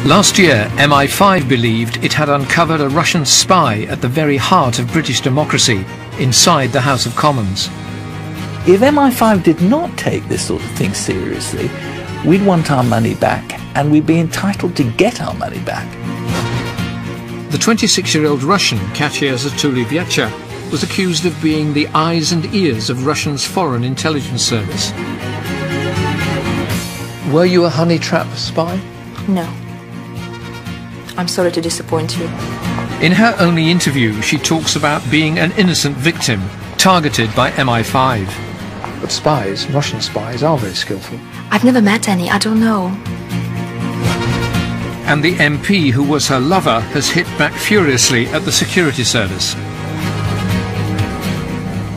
Last year, MI5 believed it had uncovered a Russian spy at the very heart of British democracy, inside the House of Commons. If MI5 did not take this sort of thing seriously, we'd want our money back, and we'd be entitled to get our money back. The 26-year-old Russian, Katya Zatulivyacha, was accused of being the eyes and ears of Russia's foreign intelligence service. Were you a honey trap spy? No. I'm sorry to disappoint you. In her only interview, she talks about being an innocent victim, targeted by MI5. But spies, Russian spies, are very skillful. I've never met any, I don't know. And the MP who was her lover has hit back furiously at the security service.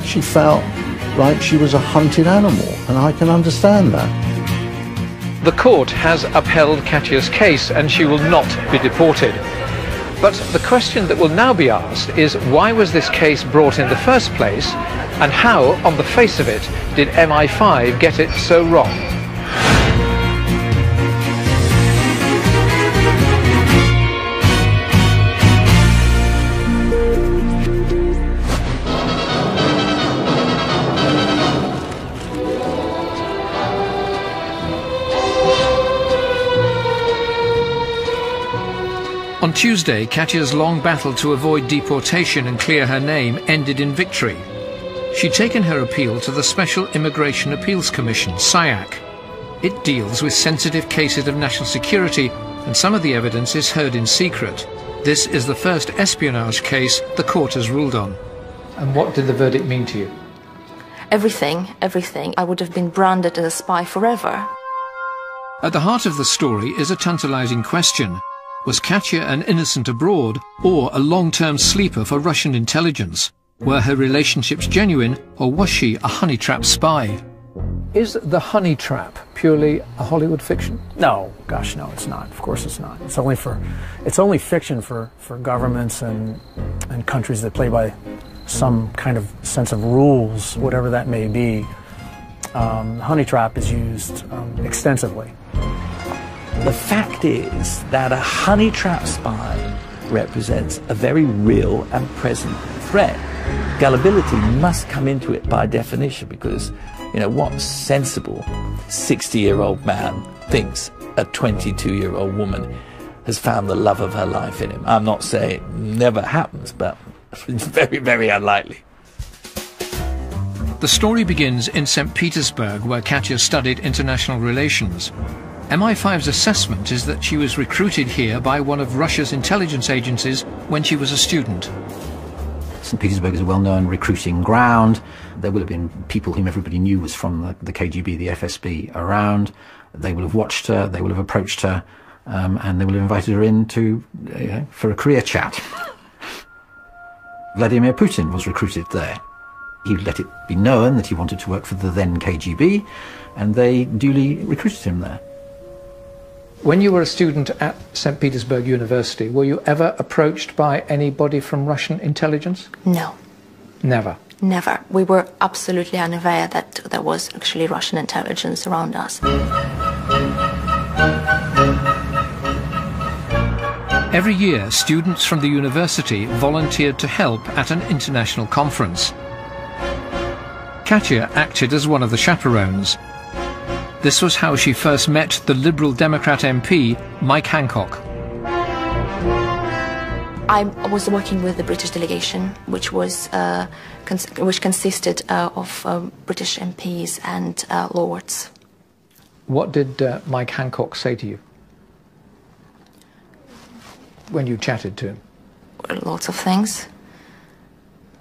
She felt like she was a hunted animal, and I can understand that. The court has upheld Katya's case and she will not be deported. But the question that will now be asked is, why was this case brought in the first place, and how, on the face of it, did MI5 get it so wrong? On Tuesday, Katya's long battle to avoid deportation and clear her name ended in victory. She'd taken her appeal to the Special Immigration Appeals Commission, SIAC. It deals with sensitive cases of national security, and some of the evidence is heard in secret. This is the first espionage case the court has ruled on. And what did the verdict mean to you? Everything. I would have been branded as a spy forever. At the heart of the story is a tantalizing question. Was Katya an innocent abroad, or a long-term sleeper for Russian intelligence? Were her relationships genuine, or was she a honey trap spy? Is the honey trap purely a Hollywood fiction? No, gosh, no, it's not. Of course it's not. It's only fiction for governments and countries that play by some kind of sense of rules, whatever that may be. Honey trap is used extensively. The fact is that a honey trap spy represents a very real and present threat. Gullibility must come into it by definition, because, you know, what sensible 60-year-old man thinks a 22-year-old woman has found the love of her life in him? I'm not saying it never happens, but it's very, very unlikely. The story begins in St. Petersburg, where Katya studied international relations. MI5's assessment is that she was recruited here by one of Russia's intelligence agencies when she was a student. St. Petersburg is a well-known recruiting ground. There will have been people whom everybody knew was from the KGB, the FSB, around. They will have watched her, they will have approached her, and they will have invited her in for a career chat. Vladimir Putin was recruited there. He let it be known that he wanted to work for the then KGB, and they duly recruited him there. When you were a student at St. Petersburg University, were you ever approached by anybody from Russian intelligence? No. Never? Never. We were absolutely unaware that there was actually Russian intelligence around us. Every year, students from the university volunteered to help at an international conference. Katya acted as one of the chaperones. This was how she first met the Liberal Democrat MP, Mike Hancock. I was working with the British delegation, which consisted of British MPs and lords. What did Mike Hancock say to you when you chatted to him? Lots of things.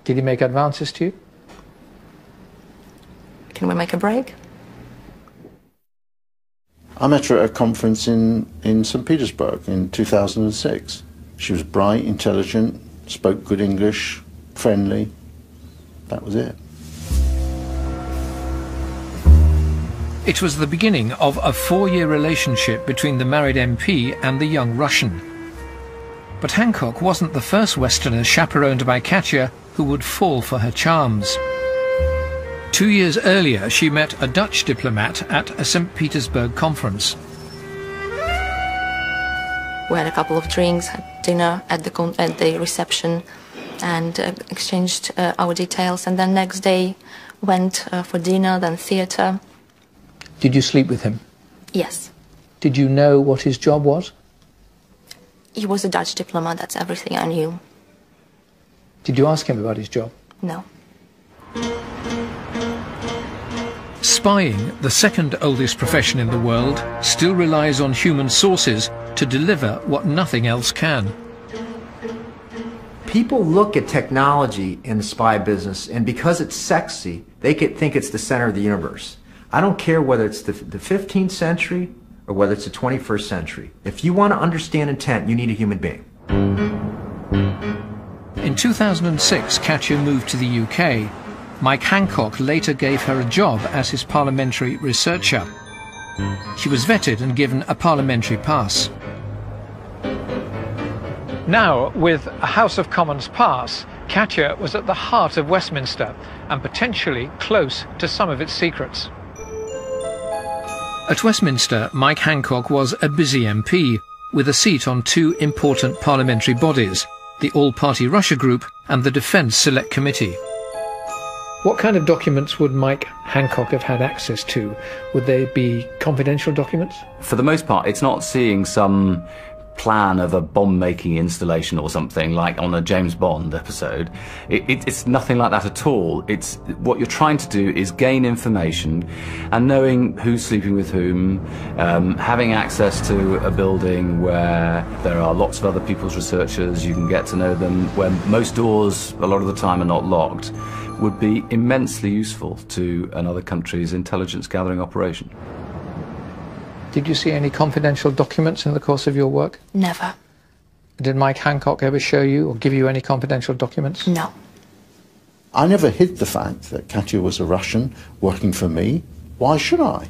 Did he make advances to you? Can we make a break? I met her at a conference in St. Petersburg in 2006. She was bright, intelligent, spoke good English, friendly. That was it. It was the beginning of a 4-year relationship between the married MP and the young Russian. But Hancock wasn't the first Westerner chaperoned by Katya who would fall for her charms. 2 years earlier, she met a Dutch diplomat at a St. Petersburg conference. We had a couple of drinks, had dinner at the reception, and exchanged our details. And then next day went for dinner, then theatre. Did you sleep with him? Yes. Did you know what his job was? He was a Dutch diplomat, that's everything I knew. Did you ask him about his job? No. Spying, the second oldest profession in the world, still relies on human sources to deliver what nothing else can. People look at technology in the spy business, and because it's sexy, they think it's the center of the universe. I don't care whether it's the 15th century or whether it's the 21st century. If you want to understand intent, you need a human being. In 2006, Katya moved to the UK. Mike Hancock later gave her a job as his parliamentary researcher. She was vetted and given a parliamentary pass. Now, with a House of Commons pass, Katya was at the heart of Westminster and potentially close to some of its secrets. At Westminster, Mike Hancock was a busy MP with a seat on two important parliamentary bodies, the All-Party Russia Group and the Defence Select Committee. What kind of documents would Mike Hancock have had access to? Would they be confidential documents? For the most part, it's not seeing some plan of a bomb-making installation or something like on a James Bond episode. It's nothing like that at all. It's what you're trying to do is gain information and knowing who's sleeping with whom, having access to a building where there are lots of other people's researchers, you can get to know them, where most doors a lot of the time are not locked, would be immensely useful to another country's intelligence gathering operation. Did you see any confidential documents in the course of your work? Never. Did Mike Hancock ever show you or give you any confidential documents? No. I never hid the fact that Katya was a Russian working for me. Why should I?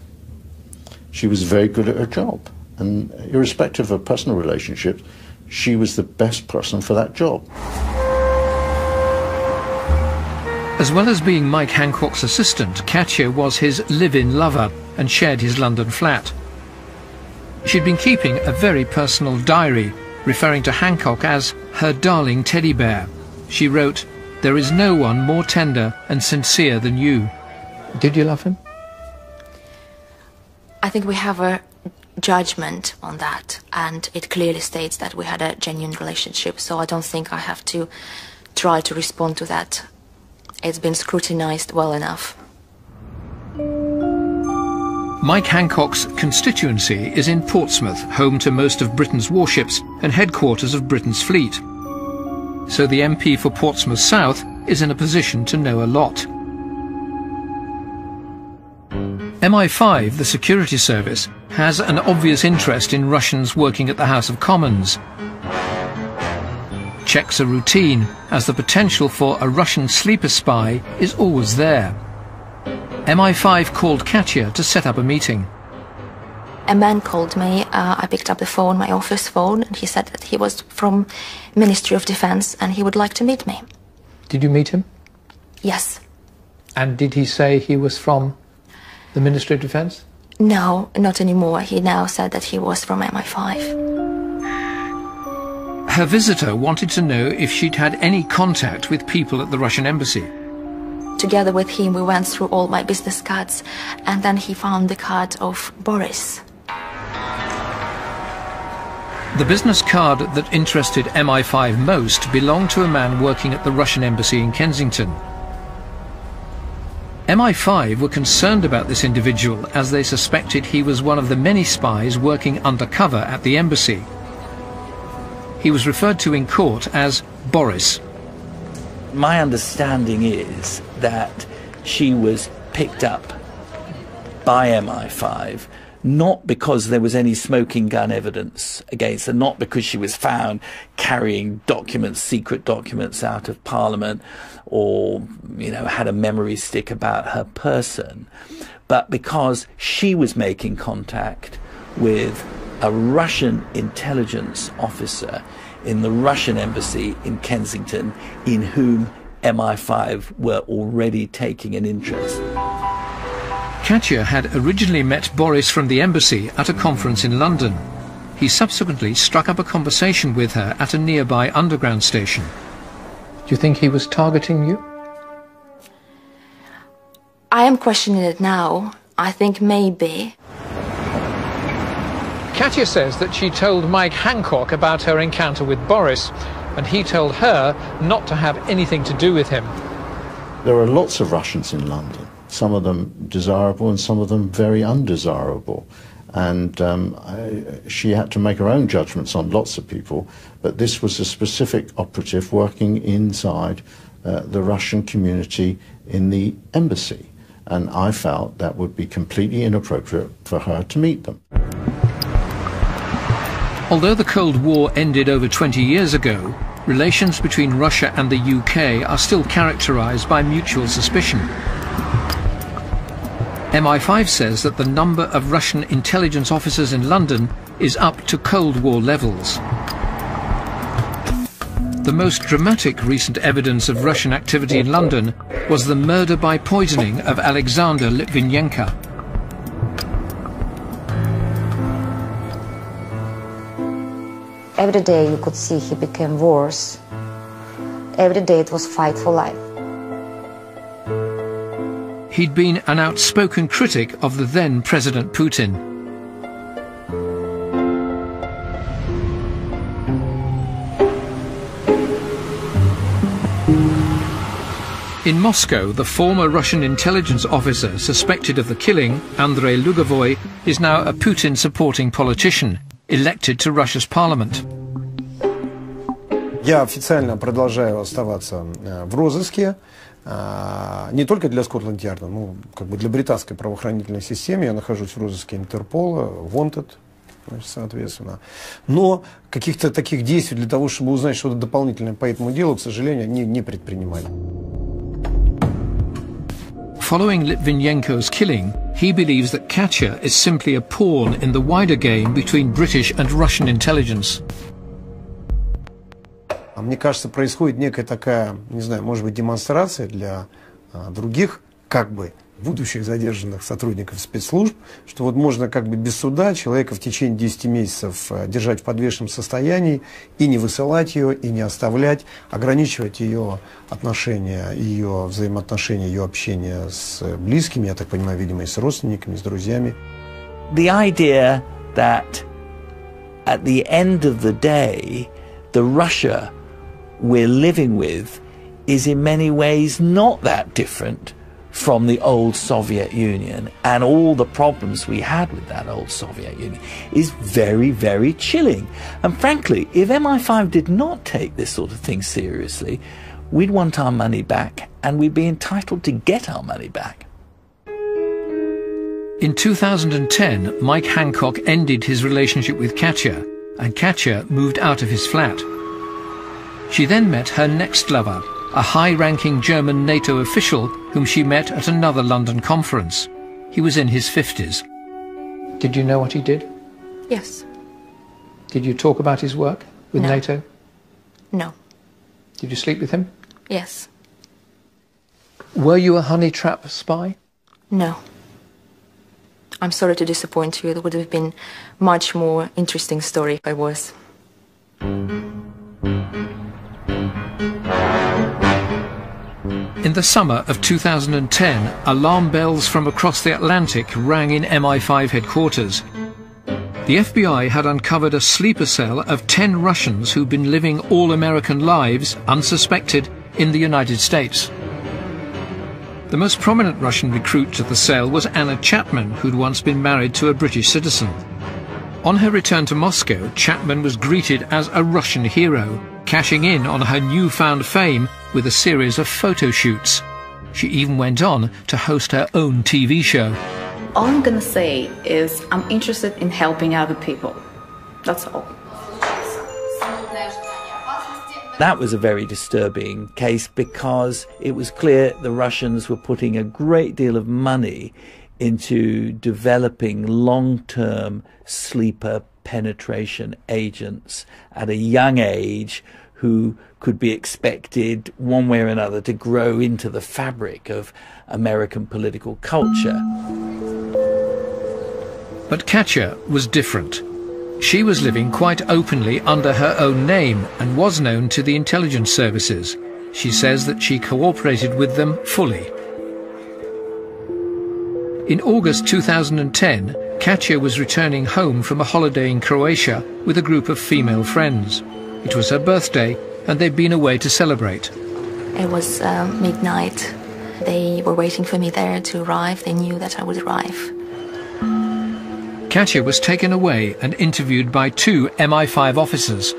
She was very good at her job, and irrespective of personal relationships, she was the best person for that job. As well as being Mike Hancock's assistant, Katya was his live-in lover and shared his London flat. She'd been keeping a very personal diary, referring to Hancock as her darling teddy bear. She wrote, "There is no one more tender and sincere than you." Did you love him? I think we have a judgment on that, and it clearly states that we had a genuine relationship, so I don't think I have to try to respond to that. It's been scrutinized well enough. Mike Hancock's constituency is in Portsmouth, home to most of Britain's warships and headquarters of Britain's fleet. So the MP for Portsmouth South is in a position to know a lot. MI5, the security service, has an obvious interest in Russians working at the House of Commons. Checks are routine, as the potential for a Russian sleeper spy is always there. MI5 called Katya to set up a meeting. A man called me. I picked up the phone, my office phone, and he said that he was from Ministry of Defence and he would like to meet me. Did you meet him? Yes. And did he say he was from the Ministry of Defence? No, not anymore. He now said that he was from MI5. Her visitor wanted to know if she'd had any contact with people at the Russian embassy. Together with him, we went through all my business cards, and then he found the card of Boris. The business card that interested MI5 most belonged to a man working at the Russian embassy in Kensington. MI5 were concerned about this individual as they suspected he was one of the many spies working undercover at the embassy. He was referred to in court as Boris. My understanding is that she was picked up by MI5 not because there was any smoking gun evidence against her, not because she was found carrying documents, secret documents out of Parliament, or, you know, had a memory stick about her person, but because she was making contact with a Russian intelligence officer in the Russian embassy in Kensington, in whom MI5 were already taking an interest. Katya had originally met Boris from the embassy at a conference in London. he subsequently struck up a conversation with her at a nearby underground station. Do you think he was targeting you? I am questioning it now. I think maybe. Katya says that she told Mike Hancock about her encounter with Boris, and he told her not to have anything to do with him. There are lots of Russians in London, some of them desirable and some of them very undesirable. And she had to make her own judgments on lots of people, but this was a specific operative working inside the Russian community in the embassy. And I felt that would be completely inappropriate for her to meet them. Although the Cold War ended over 20 years ago, relations between Russia and the UK are still characterised by mutual suspicion. MI5 says that the number of Russian intelligence officers in London is up to Cold War levels. The most dramatic recent evidence of Russian activity in London was the murder by poisoning of Alexander Litvinenko. Every day you could see he became worse. Every day it was fight for life. He'd been an outspoken critic of the then President Putin. In Moscow, the former Russian intelligence officer suspected of the killing, Andrei Lugovoy, is now a Putin-supporting politician, elected to Russia's parliament. Я официально продолжаю оставаться в розыске, не только для Скотланд-Ярда, но как бы для британской правоохранительной системы. Я нахожусь в розыске Интерпола, Wanted, соответственно. Но каких-то таких действий для того, чтобы узнать что-то дополнительное по этому делу, к сожалению, они не предпринимали. Following Litvinenko's killing, he believes that Katya is simply a pawn in the wider game between British and Russian intelligence. Мне кажется, происходит некая такая, не знаю, может быть, демонстрация для других, как бы, будущих задержанных сотрудников спецслужб, что вот можно как бы без суда человека в течение 10 месяцев держать в подвешенном состоянии и не высылать ее, и не оставлять, ограничивать ее отношения, ее взаимоотношения, ее общение с близкими, я так понимаю, видимо, и с родственниками, с друзьями. The idea that at the end of the day, the Russia we're living with is in many ways not that different from the old Soviet Union, and all the problems we had with that old Soviet Union is very, very chilling. And frankly, if MI5 did not take this sort of thing seriously, we'd want our money back, and we'd be entitled to get our money back. In 2010, Mike Hancock ended his relationship with Katya, and Katya moved out of his flat. She then met her next lover, a high-ranking German NATO official whom she met at another London conference. He was in his 50s. Did you know what he did? Yes. Did you talk about his work with NATO? No. Did you sleep with him? Yes. Were you a honey trap spy? No. I'm sorry to disappoint you. It would have been a much more interesting story if I was. In the summer of 2010, alarm bells from across the Atlantic rang in MI5 headquarters. The FBI had uncovered a sleeper cell of 10 Russians who'd been living all-American lives, unsuspected, in the United States. The most prominent Russian recruit to the cell was Anna Chapman, who'd once been married to a British citizen. On her return to Moscow, Chapman was greeted as a Russian hero, cashing in on her newfound fame with a series of photo shoots. She even went on to host her own TV show. All I'm gonna say is I'm interested in helping other people. That's all. That was a very disturbing case because it was clear the Russians were putting a great deal of money into developing long-term sleeper penetration agents at a young age who could be expected one way or another to grow into the fabric of American political culture. But Katya was different. She was living quite openly under her own name and was known to the intelligence services. She says that she cooperated with them fully. In August 2010, Katja was returning home from a holiday in Croatia with a group of female friends. It was her birthday, and they'd been away to celebrate. It was midnight. They were waiting for me there to arrive. They knew that I would arrive. Katja was taken away and interviewed by two MI5 officers.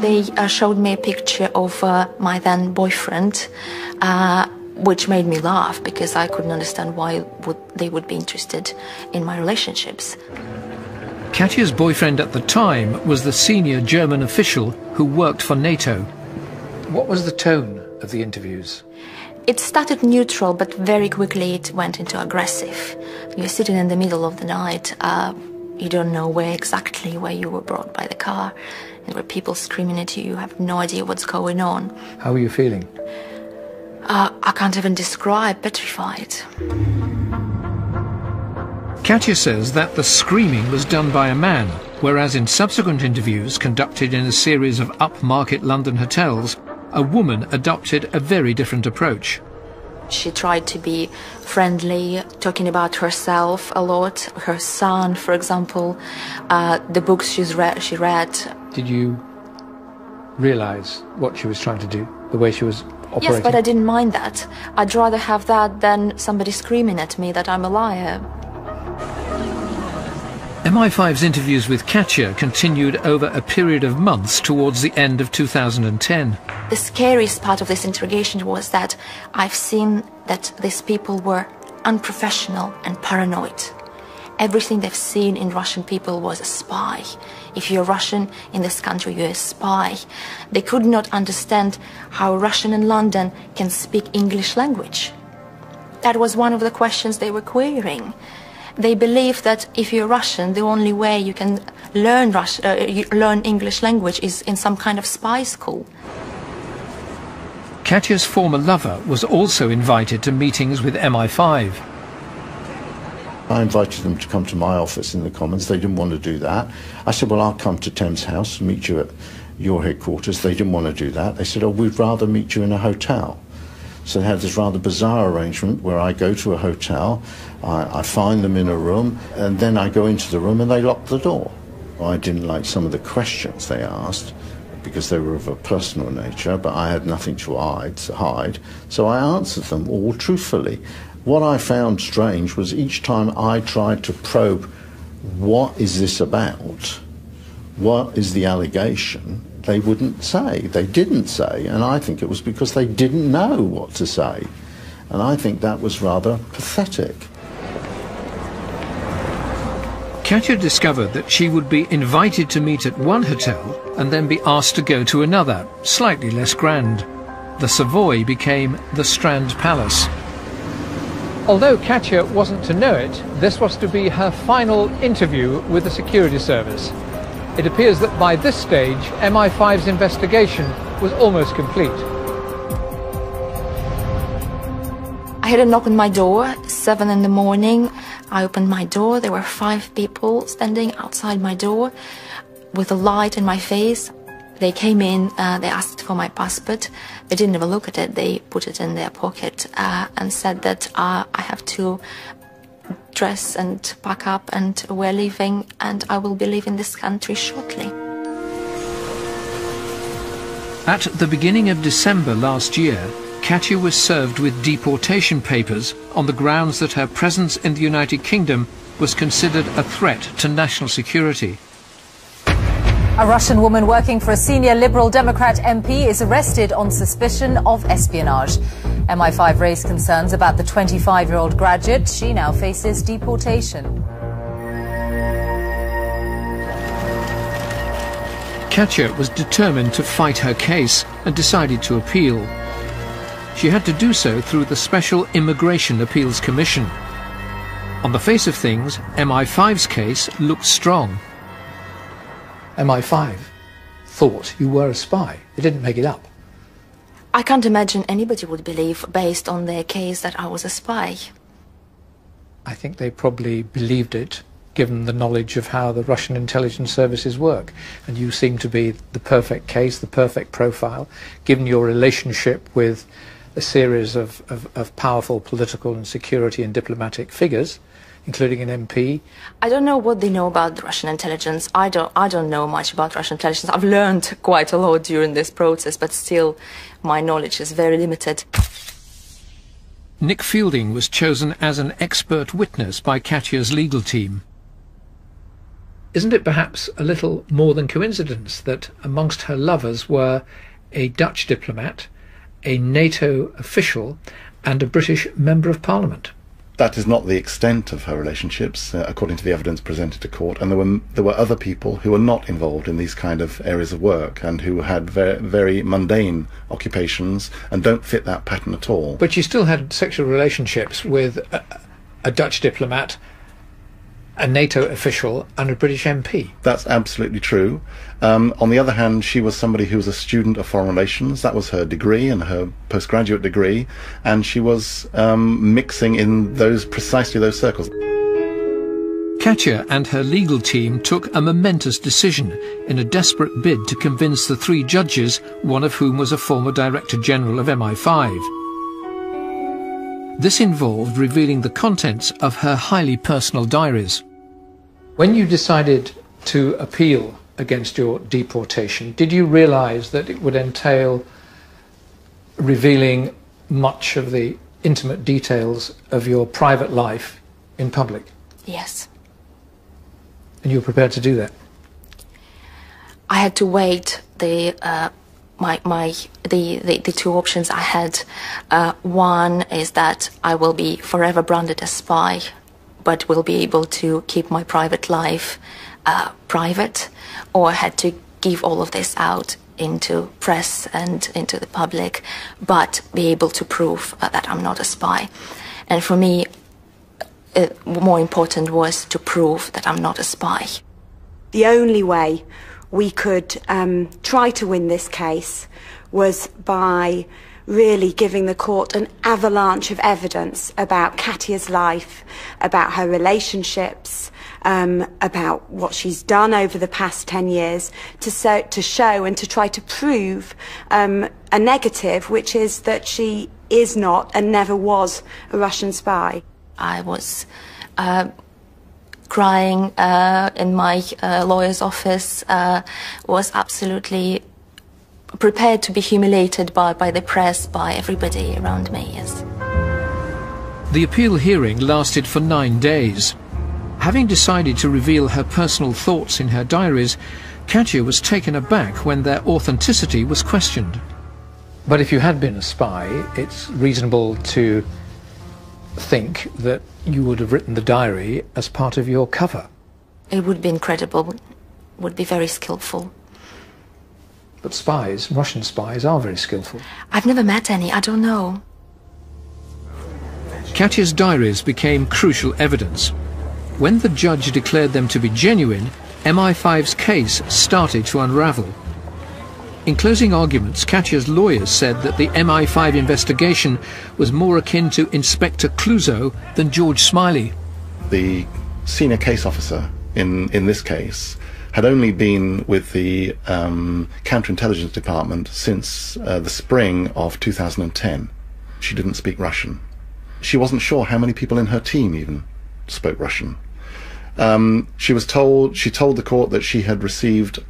They showed me a picture of my then boyfriend, which made me laugh because I couldn't understand why they would be interested in my relationships. Katja's boyfriend at the time was the senior German official who worked for NATO. What was the tone of the interviews? It started neutral, but very quickly it went into aggressive. You're sitting in the middle of the night, you don't know exactly where you were brought by the car, and there were people screaming at you, you have no idea what's going on. How were you feeling? I can't even describe, petrified. Katja says that the screaming was done by a man, whereas in subsequent interviews conducted in a series of upmarket London hotels, a woman adopted a very different approach. She tried to be friendly, talking about herself a lot, her son, for example, the books she read. Did you realise what she was trying to do, the way she was operating? Yes, but I didn't mind that. I'd rather have that than somebody screaming at me that I'm a liar. MI5's interviews with Katja continued over a period of months towards the end of 2010. The scariest part of this interrogation was that I've seen that these people were unprofessional and paranoid. Everything they've seen in Russian people was a spy. If you're Russian in this country, you're a spy. They could not understand how a Russian in London can speak English language. That was one of the questions they were querying. They believe that if you're Russian, the only way you can learn English language is in some kind of spy school. Katja's former lover was also invited to meetings with MI5. I invited them to come to my office in the Commons. They didn't want to do that. I said, well, I'll come to Thames House and meet you at your headquarters. They didn't want to do that. They said, oh, we'd rather meet you in a hotel. So they had this rather bizarre arrangement where I go to a hotel, I find them in a room, and then I go into the room and they lock the door. I didn't like some of the questions they asked because they were of a personal nature, but I had nothing to hide, so I answered them all truthfully. What I found strange was each time I tried to probe, what is this about? What is the allegation? They wouldn't say. They didn't say, and I think it was because they didn't know what to say. And I think that was rather pathetic. Katja discovered that she would be invited to meet at one hotel and then be asked to go to another, slightly less grand. The Savoy became the Strand Palace. Although Katja wasn't to know it, this was to be her final interview with the security service. It appears that by this stage, MI5's investigation was almost complete. I had a knock on my door, 7 in the morning. I opened my door. There were 5 people standing outside my door with a light in my face. They came in, they asked for my passport. They didn't even look at it. They put it in their pocket and said that I have to dress and pack up and we're leaving, and I will be leaving this country shortly. At the beginning of December last year, Katja was served with deportation papers on the grounds that her presence in the United Kingdom was considered a threat to national security. A Russian woman working for a senior Liberal Democrat MP is arrested on suspicion of espionage. MI5 raised concerns about the 25-year-old graduate. She now faces deportation. Katja was determined to fight her case and decided to appeal. She had to do so through the Special Immigration Appeals Commission. On the face of things, MI5's case looked strong. MI5 thought you were a spy. They didn't make it up. I can't imagine anybody would believe, based on their case, that I was a spy. I think they probably believed it given the knowledge of how the Russian intelligence services work. And you seem to be the perfect case, the perfect profile, given your relationship with a series of powerful political and security and diplomatic figures, including an MP. I don't know what they know about the Russian intelligence. I don't know much about Russian intelligence. I've learned quite a lot during this process, but still my knowledge is very limited. Nick Fielding was chosen as an expert witness by Katya's legal team. Isn't it perhaps a little more than coincidence that amongst her lovers were a Dutch diplomat, a NATO official, and a British Member of Parliament? That is not the extent of her relationships, according to the evidence presented to court, and there were other people who were not involved in these kind of areas of work and who had very, very mundane occupations and don't fit that pattern at all. But you still had sexual relationships with a Dutch diplomat, a NATO official, and a British MP. That's absolutely true. On the other hand, she was somebody who was a student of foreign relations. That was her degree and her postgraduate degree, and she was mixing in precisely those circles. Katya and her legal team took a momentous decision in a desperate bid to convince the three judges, one of whom was a former Director General of MI5. This involved revealing the contents of her highly personal diaries. When you decided to appeal against your deportation, did you realise that it would entail revealing much of the intimate details of your private life in public? Yes. And you were prepared to do that? I had to wait the two options I had. One is that I will be forever branded a spy, but will be able to keep my private life private, or I had to give all of this out into press and into the public, but be able to prove that I'm not a spy. And for me, more important was to prove that I'm not a spy. The only way we could try to win this case was by really giving the court an avalanche of evidence about Katya's life, about her relationships, about what she's done over the past 10 years, to show and to try to prove a negative, which is that she is not and never was a Russian spy. I was crying in my lawyer's office, was absolutely prepared to be humiliated by the press, by everybody around me, yes. The appeal hearing lasted for 9 days. Having decided to reveal her personal thoughts in her diaries, Katya was taken aback when their authenticity was questioned. But if you had been a spy, it's reasonable to think that you would have written the diary as part of your cover. It would be incredible, would be very skillful. But spies, Russian spies, are very skillful. I've never met any, I don't know. Katya's diaries became crucial evidence. When the judge declared them to be genuine, MI5's case started to unravel. In closing arguments, Katya's lawyers said that the MI5 investigation was more akin to Inspector Clouseau than George Smiley. The senior case officer in this case had only been with the counterintelligence department since the spring of 2010. She didn't speak Russian. She wasn't sure how many people in her team even spoke Russian. She told the court that she had received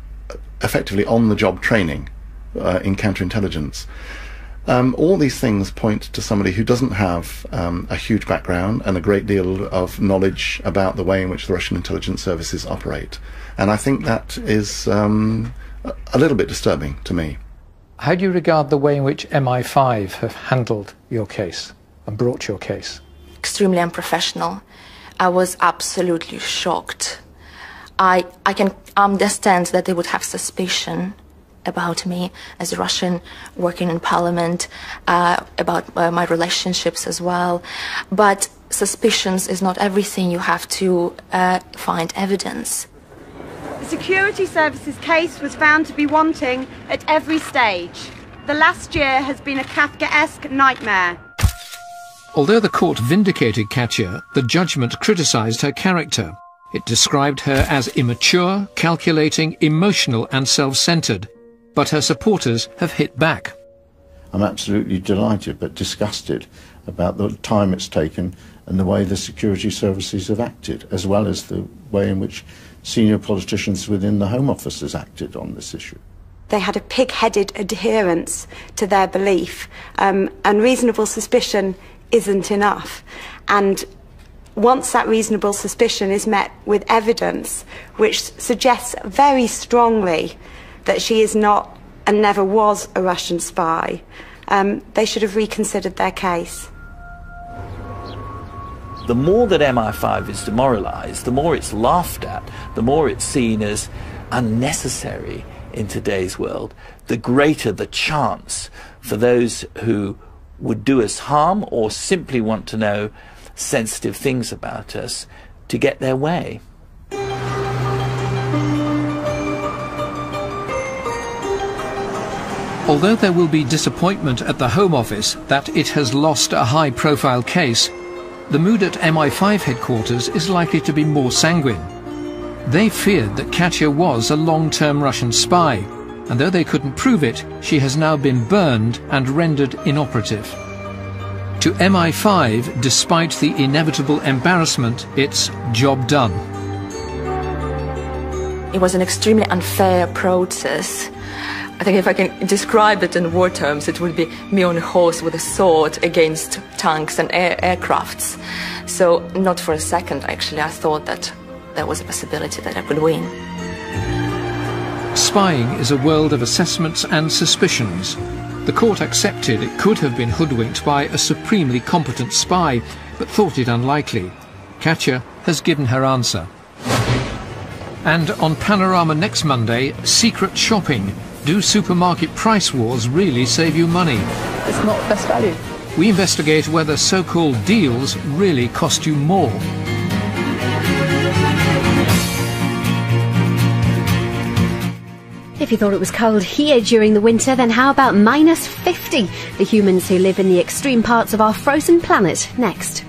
effectively on-the-job training in counterintelligence. All these things point to somebody who doesn't have a huge background and a great deal of knowledge about the way in which the Russian intelligence services operate. And I think that is a little bit disturbing to me. How do you regard the way in which MI5 have handled your case and brought your case? Extremely unprofessional. I was absolutely shocked. I can understand that they would have suspicion about me as a Russian working in parliament, about my relationships as well. But suspicions is not everything. You have to find evidence. The security services case was found to be wanting at every stage. The last year has been a Kafkaesque nightmare. Although the court vindicated Katya, the judgment criticised her character. It described her as immature, calculating, emotional and self-centred, but her supporters have hit back. I'm absolutely delighted but disgusted about the time it's taken and the way the security services have acted, as well as the way in which senior politicians within the Home Office has acted on this issue. They had a pig-headed adherence to their belief, and reasonable suspicion isn't enough. And once that reasonable suspicion is met with evidence which suggests very strongly that she is not and never was a Russian spy, they should have reconsidered their case. The more that MI5 is demoralised, the more it's laughed at, the more it's seen as unnecessary in today's world, the greater the chance for those who would do us harm or simply want to know sensitive things about us to get their way. Although there will be disappointment at the Home Office that it has lost a high-profile case, the mood at MI5 headquarters is likely to be more sanguine. They feared that Katya was a long-term Russian spy, and though they couldn't prove it, she has now been burned and rendered inoperative. To MI5, despite the inevitable embarrassment, it's job done. It was an extremely unfair process. I think if I can describe it in war terms, it would be me on a horse with a sword against tanks and aircrafts. So not for a second, actually, I thought that there was a possibility that I could win. Spying is a world of assessments and suspicions. The court accepted it could have been hoodwinked by a supremely competent spy, but thought it unlikely. Katya has given her answer. And on Panorama next Monday, secret shopping. Do supermarket price wars really save you money? It's not best value. We investigate whether so-called deals really cost you more. If you thought it was cold here during the winter, then how about -50? The humans who live in the extreme parts of our frozen planet next.